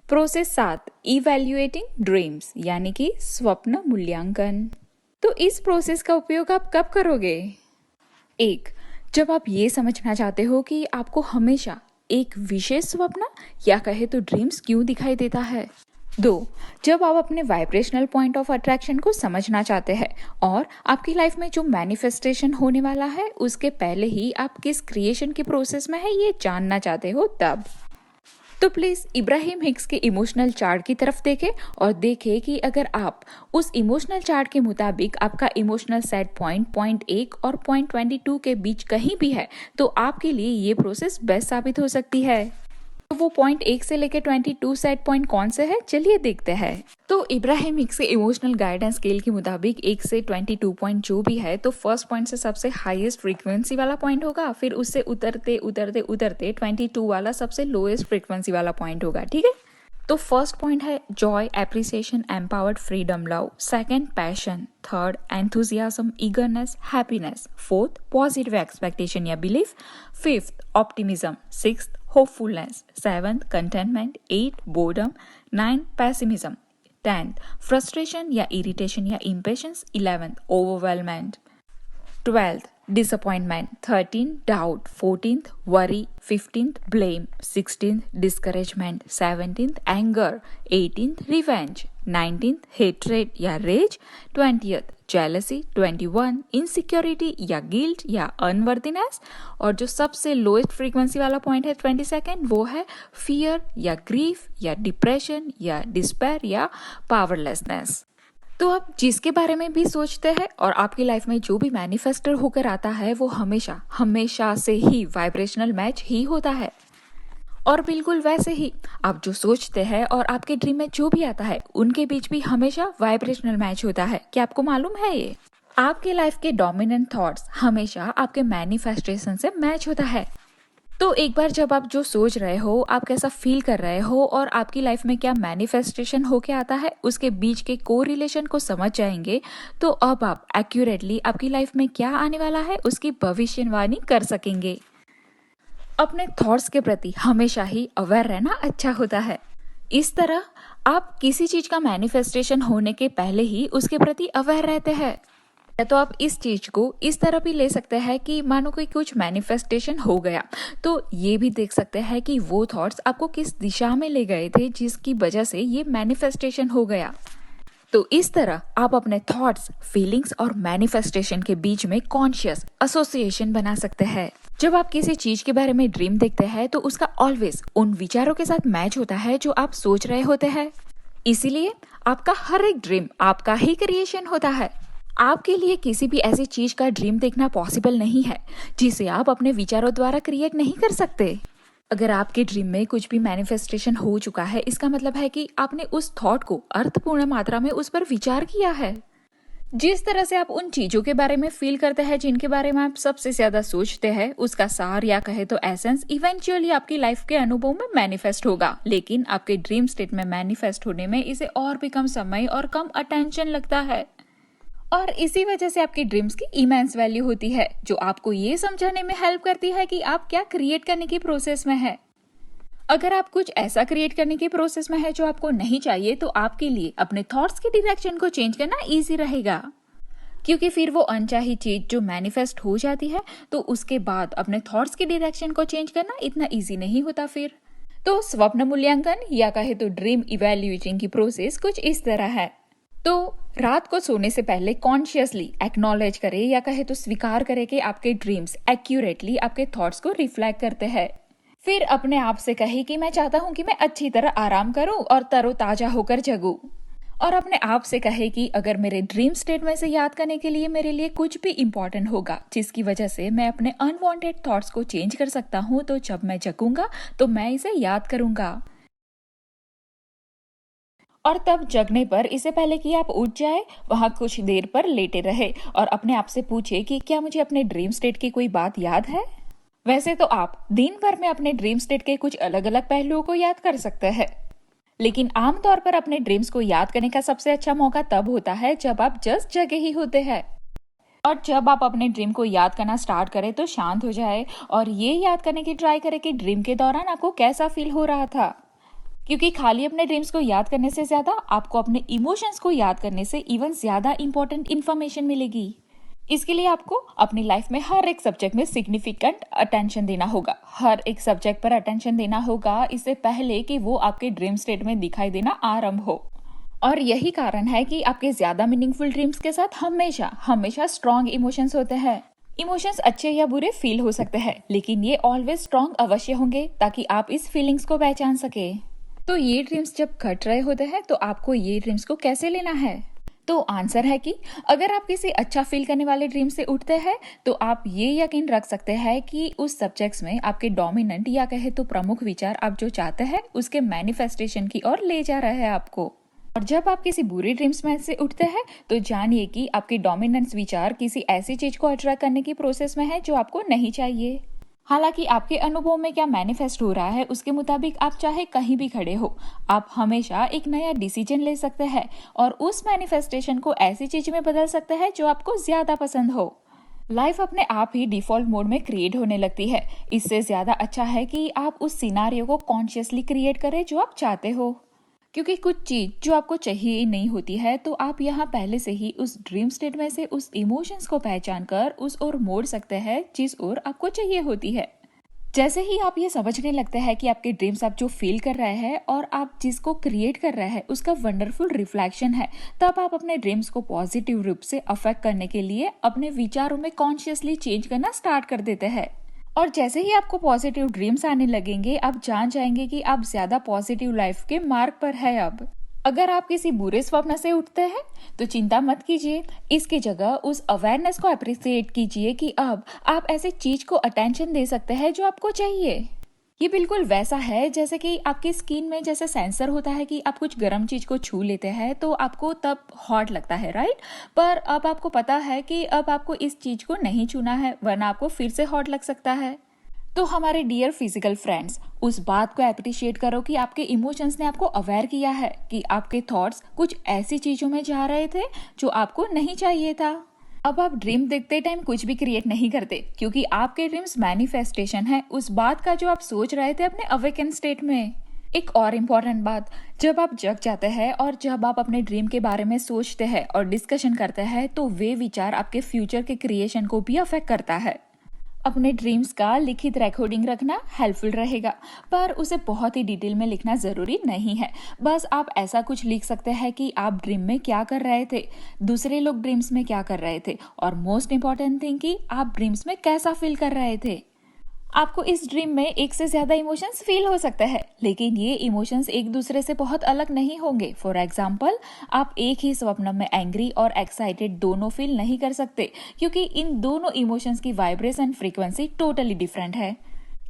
Process 7, evaluating dreams यानी कि स्वप्न मूल्यांकन। तो इस प्रोसेस का उपयोग आप कब करोगे? 1. जब आप ये समझना चाहते हो कि आपको हमेशा एक विशेष स्वप्न या कहे तो ड्रीम्स क्यों दिखाई देता है। 2. जब आप अपने वाइब्रेशनल पॉइंट ऑफ अट्रैक्शन को समझना चाहते हैं और आपकी लाइफ में जो मैनिफेस्टेशन होने वाला है उसके पहले ही आप किस क्रिएशन के प्रोसेस में है ये जानना चाहते हो तब। तो प्लीज इब्राहिम हिक्स के इमोशनल चार्ट की तरफ देखें और देखें कि अगर आप उस इमोशनल चार्ट के मुताबिक आपका इमोशनल सेट पॉइंट 1 और पॉइंट 22 के बीच कहीं भी है तो आपके लिए ये प्रोसेस बेस्ट साबित हो सकती है। तो वो पॉइंट 1 से लेकर 22 सेट पॉइंट कौन से है चलिए देखते हैं। तो इब्राहिम हिक्स के इमोशनल गाइडेंस स्केल के मुताबिक 1 से 22 पॉइंट जो भी है तो फर्स्ट पॉइंट से सबसे हाईएस्ट फ्रीक्वेंसी वाला पॉइंट होगा, फिर उससे उतरते उतरते उतरते 22 वाला सबसे लोएस्ट फ्रीक्वेंसी वाला पॉइंट होगा। ठीक है, तो फर्स्ट पॉइंट है joy, appreciation, empowered, freedom, love. Second passion, third enthusiasm, eagerness, happiness. Fourth positive expectation या belief. Fifth optimism. Sixth hopefulness. Seventh contentment. 8 boredom. 9 pessimism. 10th frustration या इरिटेशन या impatience. 11th overwhelment. 12th disappointment. 13th doubt. 14th worry. 15th blame. 16th discouragement. 17th anger. 18th revenge. 19th hatred या rage. 20th jealousy. 21 insecurity या guilt या unworthiness। और जो सबसे lowest frequency वाला point है 22nd वो है fear या grief या depression या despair या powerlessness। तो आप जिसके बारे में भी सोचते हैं और आपकी लाइफ में जो भी मैनिफेस्टर होकर आता है वो हमेशा हमेशा से ही वाइब्रेशनल मैच ही होता है। और बिल्कुल वैसे ही आप जो सोचते हैं और आपके ड्रीम में जो भी आता है उनके बीच भी हमेशा वाइब्रेशनल मैच होता है। क्या आपको मालूम है ये? आपके लाइफ के डोमिनेंट थॉट्स हमेशा आपके मैनिफेस्टेशन से मैच होता है। तो एक बार जब आप जो सोच रहे हो, आप कैसा फील कर रहे हो और आपकी लाइफ में क्या मैनिफेस्टेशन होके आता है उसके बीच के को रिलेशन को समझ जाएंगे तो अब आप एक्यूरेटली आपकी लाइफ में क्या आने वाला है उसकी भविष्यवाणी कर सकेंगे। अपने थॉट्स के प्रति हमेशा ही अवेयर रहना अच्छा होता है। इस तरह आप किसी चीज का मैनिफेस्टेशन होने के पहले ही उसके प्रति अवेयर रहते हैं। तो आप इस चीज को इस तरह भी ले सकते हैं कि मानो कोई कुछ मैनिफेस्टेशन हो गया तो ये भी देख सकते हैं कि वो थॉट्स आपको किस दिशा में ले गए थे जिसकी वजह से ये मैनिफेस्टेशन हो गया। तो इस तरह आप अपने थॉट्स, फीलिंग्स और मैनिफेस्टेशन के बीच में कॉन्शियस एसोसिएशन बना सकते हैं। जब आप किसी चीज के बारे में ड्रीम देखते हैं तो उसका ऑलवेज उन विचारों के साथ मैच होता है जो आप सोच रहे होते हैं। इसीलिए आपका हर एक ड्रीम आपका ही क्रिएशन होता है। आपके लिए किसी भी ऐसी चीज का ड्रीम देखना पॉसिबल नहीं है जिसे आप अपने विचारों द्वारा क्रिएट नहीं कर सकते। अगर आपके ड्रीम में कुछ भी मैनिफेस्टेशन हो चुका है इसका मतलब है कि आपने उस थॉट को अर्थपूर्ण मात्रा में उस पर विचार किया है। जिस तरह से आप उन चीजों के बारे में फील करते हैं जिनके बारे में आप सबसे ज्यादा सोचते हैं उसका सार या कहे तो एसेंस इवेंचुअली आपकी लाइफ के अनुभव में मैनिफेस्ट होगा। लेकिन आपके ड्रीम स्टेट में मैनिफेस्ट होने में इसे और भी कम समय और कम अटेंशन लगता है और इसी वजह से आपकी ड्रीम्स की इमेंस वैल्यू होती है जो आपको ये समझाने में हेल्प करती है कि आप क्या क्रिएट करने की प्रोसेस में है। अगर आप कुछ ऐसा क्रिएट करने की प्रोसेस में है जो आपको नहीं चाहिए तो आपके लिए अपने थॉट्स की डायरेक्शन को चेंज करना इजी रहेगा, क्योंकि फिर वो अनचाही चीज जो मैनिफेस्ट हो जाती है तो उसके बाद अपने थॉट्स की डायरेक्शन को चेंज करना इतना इजी नहीं होता फिर। तो स्वप्न मूल्यांकन या कहे तो ड्रीम इवैल्यूएटिंग की प्रोसेस कुछ इस तरह है। तो रात को सोने से पहले कॉन्शियसली एक्नॉलेज करें या कहे तो स्वीकार करें कि आपके ड्रीम्स एक्यूरेटली आपके थॉट्स को रिफ्लेक्ट करते हैं। फिर अपने आप से कहे कि मैं चाहता हूं कि मैं अच्छी तरह आराम करूं और तरोताजा होकर जगूं। और अपने आप से कहे कि अगर मेरे ड्रीम स्टेट में से याद करने के लिए मेरे लिए कुछ भी इम्पोर्टेंट होगा जिसकी वजह से मैं अपने अनवांटेड थॉट्स को चेंज कर सकता हूं तो जब मैं जगूंगा तो मैं इसे याद करूंगा। और तब जगने पर इससे पहले कि आप उठ जाए वहां कुछ देर पर लेटे रहे और अपने आप से पूछे कि क्या मुझे अपने ड्रीम स्टेट की कोई बात याद है। वैसे तो आप दिन भर में अपने ड्रीम स्टेट के कुछ अलग अलग पहलुओं को याद कर सकते हैं, लेकिन आमतौर पर अपने ड्रीम्स को याद करने का सबसे अच्छा मौका तब होता है जब आप जस्ट जगे ही होते हैं। और जब आप अपने ड्रीम को याद करना स्टार्ट करें तो शांत हो जाए और ये याद करने की ट्राई करें कि ड्रीम के दौरान आपको कैसा फील हो रहा था। क्योंकि खाली अपने ड्रीम्स को याद करने से ज्यादा आपको अपने इमोशंस को याद करने से इवन ज्यादा इंपॉर्टेंट इन्फॉर्मेशन मिलेगी। इसके लिए आपको अपनी लाइफ में हर एक सब्जेक्ट में सिग्निफिकेंट अटेंशन देना होगा, हर एक सब्जेक्ट पर अटेंशन देना होगा इससे पहले कि वो आपके ड्रीम स्टेट में दिखाई देना आरंभ हो। और यही कारण है कि आपके ज्यादा मीनिंगफुल ड्रीम्स के साथ हमेशा हमेशा स्ट्रॉन्ग इमोशंस होते हैं। इमोशंस अच्छे या बुरे फील हो सकते हैं, लेकिन ये ऑलवेज स्ट्रॉन्ग अवश्य होंगे ताकि आप इस फीलिंग्स को पहचान सके। तो ये ड्रीम्स जब घट रहे होते हैं तो आपको ये ड्रीम्स को कैसे लेना है? तो आंसर है कि अगर आप किसी अच्छा फील करने वाले ड्रीम से उठते हैं तो आप ये यकीन रख सकते हैं कि उस सब्जेक्ट्स में आपके डोमिनेंट या कहे तो प्रमुख विचार आप जो चाहते हैं उसके मैनिफेस्टेशन की ओर ले जा रहे हैं आपको। और जब आप किसी बुरी ड्रीम्स में से उठते हैं तो जानिए कि आपके डोमिनेंस विचार किसी ऐसी चीज को अट्रैक्ट करने की प्रोसेस में है जो आपको नहीं चाहिए। हालांकि आपके अनुभव में क्या मैनिफेस्ट हो रहा है उसके मुताबिक आप चाहे कहीं भी खड़े हो, आप हमेशा एक नया डिसीजन ले सकते हैं और उस मैनिफेस्टेशन को ऐसी चीज में बदल सकते हैं जो आपको ज्यादा पसंद हो। लाइफ अपने आप ही डिफॉल्ट मोड में क्रिएट होने लगती है। इससे ज्यादा अच्छा है कि आप उस सिनारियो को कॉन्शियसली क्रिएट करें जो आप चाहते हो, क्योंकि कुछ चीज जो आपको चाहिए नहीं होती है तो आप यहाँ पहले से ही उस ड्रीम स्टेट में से उस इमोशंस को पहचान कर उस ओर मोड़ सकते हैं जिस ओर आपको चाहिए होती है। जैसे ही आप ये समझने लगते हैं कि आपके ड्रीम्स आप जो फील कर रहे हैं और आप जिसको क्रिएट कर रहे हैं उसका वंडरफुल रिफ्लेक्शन है, तब आप अपने ड्रीम्स को पॉजिटिव रूप से अफेक्ट करने के लिए अपने विचारों में कॉन्शियसली चेंज करना स्टार्ट कर देते हैं। और जैसे ही आपको पॉजिटिव ड्रीम्स आने लगेंगे आप जान जाएंगे कि आप ज्यादा पॉजिटिव लाइफ के मार्ग पर है। अब अगर आप किसी बुरे स्वप्न से उठते हैं तो चिंता मत कीजिए, इसकी जगह उस अवेयरनेस को अप्रिशिएट कीजिए कि अब आप ऐसे चीज को अटेंशन दे सकते हैं जो आपको चाहिए। ये बिल्कुल वैसा है जैसे कि आपकी स्किन में जैसे सेंसर होता है कि आप कुछ गर्म चीज को छू लेते हैं तो आपको तब हॉट लगता है, राइट? पर अब आपको पता है कि अब आपको इस चीज को नहीं छूना है वरना आपको फिर से हॉट लग सकता है। तो हमारे डियर फिजिकल फ्रेंड्स, उस बात को अप्रिशिएट करो कि आपके इमोशंस ने आपको अवेयर किया है कि आपके थॉट्स कुछ ऐसी चीजों में जा रहे थे जो आपको नहीं चाहिए था। अब आप ड्रीम देखते टाइम कुछ भी क्रिएट नहीं करते, क्योंकि आपके ड्रीम्स मैनिफेस्टेशन है उस बात का जो आप सोच रहे थे अपने अवेकन स्टेट में। एक और इम्पोर्टेंट बात, जब आप जग जाते हैं और जब आप अपने ड्रीम के बारे में सोचते हैं और डिस्कशन करते हैं तो वे विचार आपके फ्यूचर के क्रिएशन को भी अफेक्ट करता है। अपने ड्रीम्स का लिखित रिकॉर्डिंग रखना हेल्पफुल रहेगा, पर उसे बहुत ही डिटेल में लिखना जरूरी नहीं है। बस आप ऐसा कुछ लिख सकते हैं कि आप ड्रीम में क्या कर रहे थे, दूसरे लोग ड्रीम्स में क्या कर रहे थे, और मोस्ट इम्पोर्टेंट थिंग कि आप ड्रीम्स में कैसा फील कर रहे थे। आपको इस ड्रीम में एक से ज्यादा इमोशंस फील हो सकते हैं, लेकिन ये इमोशंस एक दूसरे से बहुत अलग नहीं होंगे। फॉर एग्जाम्पल, आप एक ही स्वप्न में एंग्री और एक्साइटेड दोनों फील नहीं कर सकते, क्योंकि इन दोनों इमोशंस की वाइब्रेशन फ्रीक्वेंसी टोटली डिफरेंट है।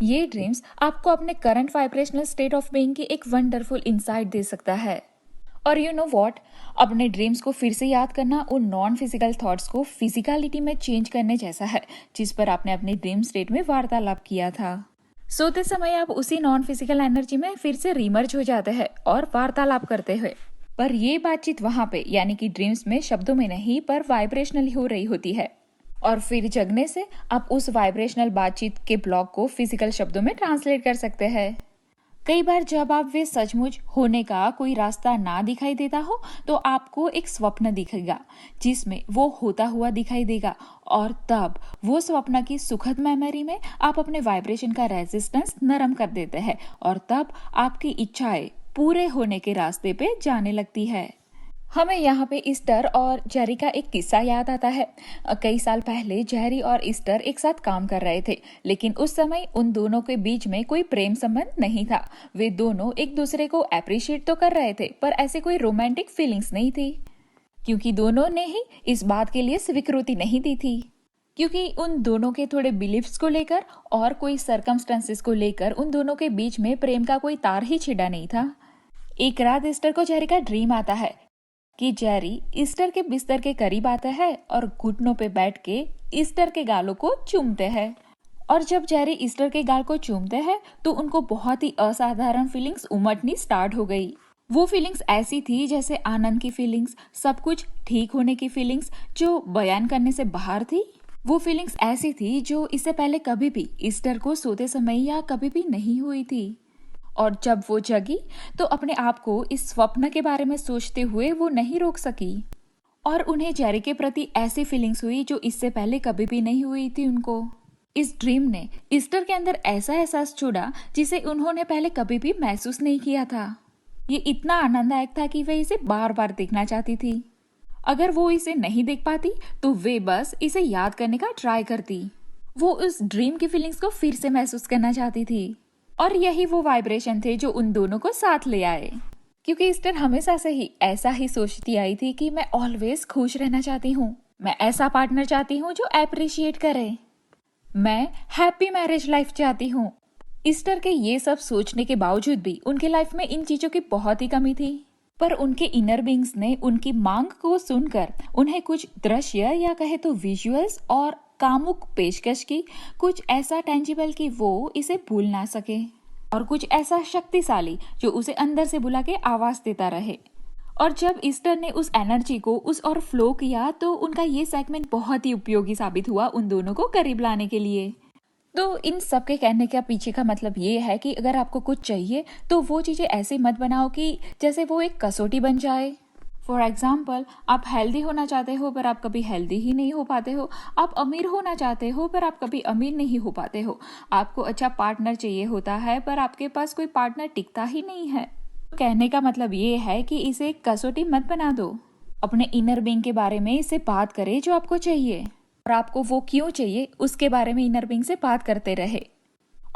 ये ड्रीम्स आपको अपने current vibrational state of being की एक वंडरफुल इंसाइट दे सकता है। और यू नो व्हाट, अपने ड्रीम्स को फिर से याद करना उन नॉन फिजिकल थॉट्स को फिजिकलिटी में चेंज करने जैसा है जिस पर आपने अपने ड्रीम स्टेट में वार्तालाप किया था। सोते समय आप उसी नॉन फिजिकल एनर्जी में फिर से रिमर्ज हो जाते हैं और वार्तालाप करते हुए, पर ये बातचीत वहां पे यानी कि ड्रीम्स में शब्दों में नहीं पर वाइब्रेशनली हो रही होती है। और फिर जगने से आप उस वाइब्रेशनल बातचीत के ब्लॉक को फिजिकल शब्दों में ट्रांसलेट कर सकते हैं। कई बार जब आप वे सचमुच होने का कोई रास्ता ना दिखाई देता हो तो आपको एक स्वप्न दिखेगा जिसमें वो होता हुआ दिखाई देगा, और तब वो स्वप्न की सुखद मेमोरी में आप अपने वाइब्रेशन का रेजिस्टेंस नरम कर देते हैं और तब आपकी इच्छाएं पूरे होने के रास्ते पे जाने लगती है। हमें यहाँ पे ईस्टर और जेरी का एक किस्सा याद आता है। कई साल पहले जेरी और ईस्टर एक साथ काम कर रहे थे, लेकिन उस समय उन दोनों के बीच में कोई प्रेम संबंध नहीं था। वे दोनों एक दूसरे को अप्रिशिएट तो कर रहे थे, पर ऐसे कोई रोमांटिक फीलिंग्स नहीं थी, क्योंकि दोनों ने ही इस बात के लिए स्वीकृति नहीं दी थी, क्योंकि उन दोनों के थोड़े बिलीफ्स को लेकर और कोई सर्कमस्टेंसेस को लेकर उन दोनों के बीच में प्रेम का कोई तार ही छिड़ा नहीं था। एक रात ईस्टर को जेरी का ड्रीम आता है कि जेरी ईस्टर के बिस्तर के करीब आता है और घुटनों पे बैठ के ईस्टर के गालों को चूमते हैं। और जब जेरी ईस्टर के गाल को चूमते हैं तो उनको बहुत ही असाधारण फीलिंग्स उमड़नी स्टार्ट हो गई। वो फीलिंग्स ऐसी थी जैसे आनंद की फीलिंग्स, सब कुछ ठीक होने की फीलिंग्स जो बयान करने से बाहर थी। वो फीलिंग्स ऐसी थी जो इससे पहले कभी भी ईस्टर को सोते समय या कभी भी नहीं हुई थी। और जब वो जगी तो अपने आप को इस स्वप्न के बारे में सोचते हुए वो नहीं रोक सकी और उन्हें जेरी के प्रति ऐसी फीलिंग्स हुई जो इससे पहले कभी भी नहीं हुई थी उनको। इस ड्रीम ने ईस्टर के अंदर ऐसा एहसास छोड़ा जिसे उन्होंने पहले कभी भी महसूस नहीं किया था। ये इतना आनंददायक था कि वे इसे बार बार देखना चाहती थी। अगर वो इसे नहीं देख पाती तो वे बस इसे याद करने का ट्राई करती। वो उस ड्रीम की फीलिंग्स को फिर से महसूस करना चाहती थी और यही वो वाइब्रेशन थे जो उन दोनों को साथ ले आए। क्योंकि ईस्टर हमेशा से ही ऐसा ही सोचती आई थी कि मैं ऑलवेज खुश रहना चाहती हूँ, मैं ऐसा पार्टनर चाहती हूँ जो अप्रिशिएट करे, मैं हैप्पी मैरिज लाइफ चाहती हूँ। ईस्टर के ये सब सोचने के बावजूद भी उनके लाइफ में इन चीजों की बहुत ही कमी थी। पर उनके इनर बीइंग्स ने उनकी मांग को सुनकर उन्हें कुछ दृश्य या कहे तो विजुअल्स और कामुक पेशकश की, कुछ ऐसा टेंजिबल कि वो इसे भूल ना सके और कुछ ऐसा शक्तिशाली जो उसे अंदर से बुला के आवाज देता रहे। और जब ईस्टर ने उस एनर्जी को उस और फ्लो किया तो उनका ये सेगमेंट बहुत ही उपयोगी साबित हुआ उन दोनों को करीब लाने के लिए। तो इन सब के कहने का पीछे का मतलब ये है कि अगर आपको कुछ चाहिए तो वो चीजें ऐसे मत बनाओ कि जैसे वो एक कसौटी बन जाए। फॉर एग्जाम्पल, आप हेल्दी होना चाहते हो पर आप कभी हेल्दी ही नहीं हो पाते हो। आप अमीर होना चाहते हो पर आप कभी अमीर नहीं हो पाते हो। आपको अच्छा पार्टनर चाहिए होता है पर आपके पास कोई पार्टनर टिकता ही नहीं है। कहने का मतलब ये है कि इसे एक कसौटी मत बना दो। अपने इनर बीइंग के बारे में इससे बात करें जो आपको चाहिए और आपको वो क्यों चाहिए उसके बारे में इनर बीइंग से बात करते रहे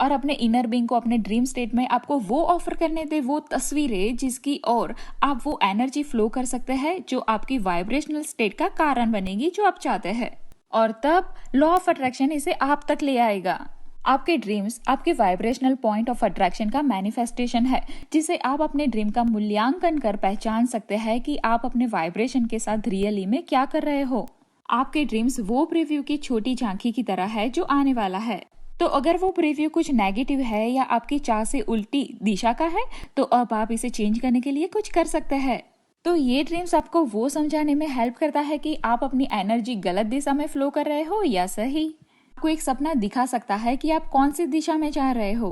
और अपने इनर बीइंग को अपने ड्रीम स्टेट में आपको वो ऑफर करने दे, वो तस्वीरें जिसकी और आप वो एनर्जी फ्लो कर सकते हैं जो आपकी वाइब्रेशनल स्टेट का कारण बनेगी जो आप चाहते हैं। और तब लॉ ऑफ अट्रैक्शन इसे आप तक ले आएगा। आपके ड्रीम्स आपके वाइब्रेशनल पॉइंट ऑफ अट्रैक्शन का मैनिफेस्टेशन है जिसे आप अपने ड्रीम का मूल्यांकन कर पहचान सकते हैं कि आप अपने वाइब्रेशन के साथ रियली में क्या कर रहे हो। आपके ड्रीम्स वो प्रीव्यू की छोटी झांकी की तरह है जो आने वाला है। तो अगर वो प्रीव्यू कुछ नेगेटिव है या आपकी चाह से उल्टी दिशा का है तो अब आप इसे चेंज करने के लिए कुछ कर सकते हैं। तो ये ड्रीम्स आपको वो समझाने में हेल्प करता है कि आप अपनी एनर्जी गलत दिशा में फ्लो कर रहे हो या सही। आपको एक सपना दिखा सकता है कि आप कौन सी दिशा में जा रहे हो,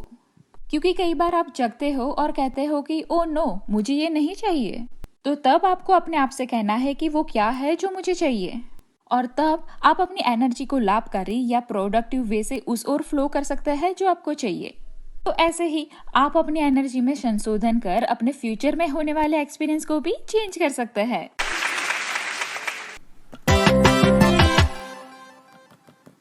क्योंकि कई बार आप जगते हो और कहते हो कि ओ नो, मुझे ये नहीं चाहिए। तो तब आपको अपने आप से कहना है कि वो क्या है जो मुझे चाहिए और तब आप अपनी एनर्जी को लाभकारी या प्रोडक्टिव वे से उस ओर फ्लो कर सकते हैं जो आपको चाहिए। तो ऐसे ही आप अपनी एनर्जी में संशोधन कर अपने फ्यूचर में होने वाले एक्सपीरियंस को भी चेंज कर सकते हैं।